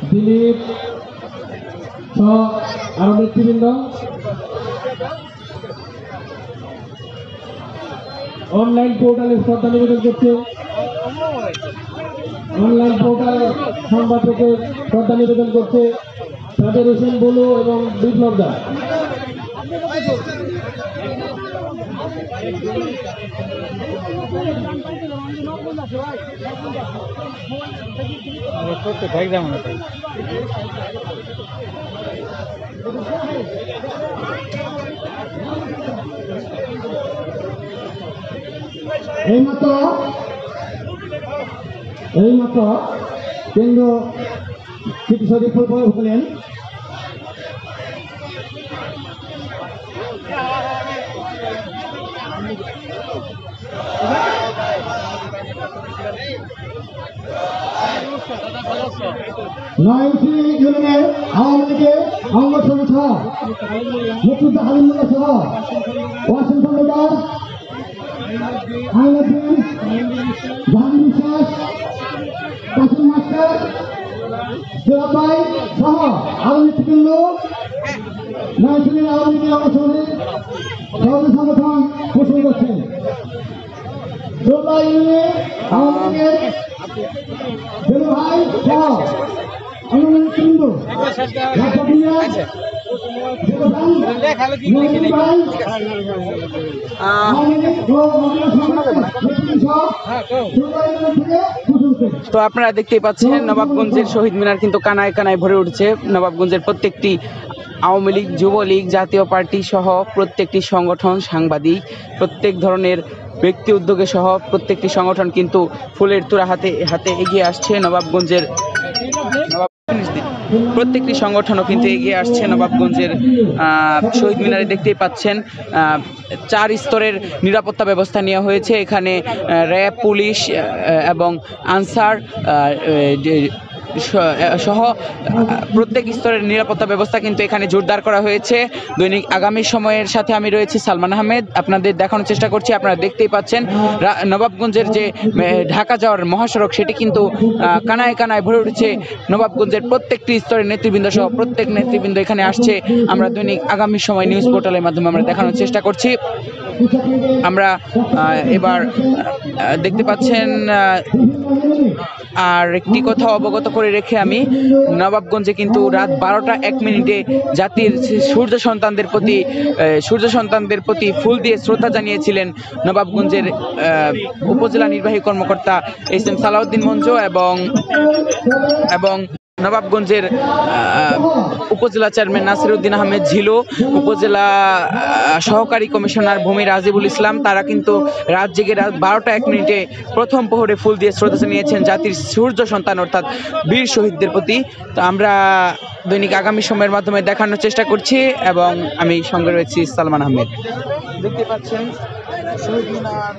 দিলীপ সহ আরো নেতৃবৃন্দ অনলাইন পোর্টালে শ্রদ্ধা নিবেদন করছে। অনলাইন পোর্টাল সংবাদকে শ্রদ্ধা নিবেদন করছে সাবের হোসেন বলু এবং বিপ্লব দা। এইমাত্র কেন্দ্র সিটি শরীফ হলেন নয়নশ্রী ইউনিয়নের আওয়ামী লীগের অঙ্গ সহ নেতৃত্ব হালিমুল্লাহ সহ ওয়াশিংটন লিডার আইনউদ্দিন জাহাঙ্গীর বিশ্বাস কাসিম মাস্টার জোরাবাই সহ আরো নেতৃবৃন্দ নয়নশ্রী আওয়ামী লীগের অঙ্গ সংগঠন পোষণ করছেন। জোরাবাই ইউনিয়নের আওয়ামী লীগের ভাই সহ অন্যান্য তো আপনারা দেখতেই পাচ্ছেন নবাবগঞ্জের শহীদ মিনার কিন্তু কানায় কানায় ভরে উঠছে। নবাবগঞ্জের প্রত্যেকটি আওয়ামী লীগ, যুবলীগ, জাতীয় পার্টি সহ প্রত্যেকটি সংগঠন, সাংবাদিক, প্রত্যেক ধরনের ব্যক্তি উদ্যোগে সহ প্রত্যেকটি সংগঠন কিন্তু ফুলের তোড়া হাতে হাতে এগিয়ে আসছে। নবাবগঞ্জের প্রত্যেকটি সংগঠনও কিন্তু এগিয়ে আসছে নবাবগঞ্জের শহীদ মিনারে। দেখতেই পাচ্ছেন 4 স্তরের নিরাপত্তা ব্যবস্থা নেওয়া হয়েছে। এখানে র্যাব, পুলিশ এবং আনসার সহ প্রত্যেক স্তরের নিরাপত্তা ব্যবস্থা কিন্তু এখানে জোরদার করা হয়েছে। দৈনিক আগামী সময়ের সাথে আমি রয়েছি সালমান আহমেদ, আপনাদের দেখানোর চেষ্টা করছি। আপনারা দেখতেই পাচ্ছেন নবাবগঞ্জের যে ঢাকা যাওয়ার মহাসড়ক সেটি কিন্তু কানায় কানায় ভরে উঠেছে। নবাবগঞ্জের প্রত্যেকটি স্তরের নেতৃবৃন্দ সহ প্রত্যেক নেতৃবৃন্দ এখানে আসছে। আমরা দৈনিক আগামী সময় নিউজ পোর্টালের মাধ্যমে আমরা দেখানোর চেষ্টা করছি। আমরা এবার দেখতে পাচ্ছেন আর একটি কথা অবগত করে রেখে আমি নবাবগঞ্জে কিন্তু রাত 12টা 1 মিনিটে জাতির সূর্য সন্তানদের প্রতি ফুল দিয়ে শ্রদ্ধা জানিয়েছিলেন নবাবগঞ্জের উপজেলা নির্বাহী কর্মকর্তা এস.এম. সালাউদ্দিন মঞ্জু এবং নবাবগঞ্জের উপজেলা চেয়ারম্যান নাসিরউদ্দিন আহমেদ ঝিলু, উপজেলা সহকারী কমিশনার ভূমি রাজিবুল ইসলাম। তারা কিন্তু রাত জেগে রাত 12টা 1 মিনিটে প্রথম প্রহরে ফুল দিয়ে শ্রদ্ধা জানিয়েছেন জাতির সূর্য সন্তান অর্থাৎ বীর শহীদদের প্রতি। তো আমরা দৈনিক আগামী সময়ের মাধ্যমে দেখানোর চেষ্টা করছি এবং আমি সঙ্গে রয়েছি সালমান আহমেদ। দেখতে পাচ্ছেন শহীদ মিনার।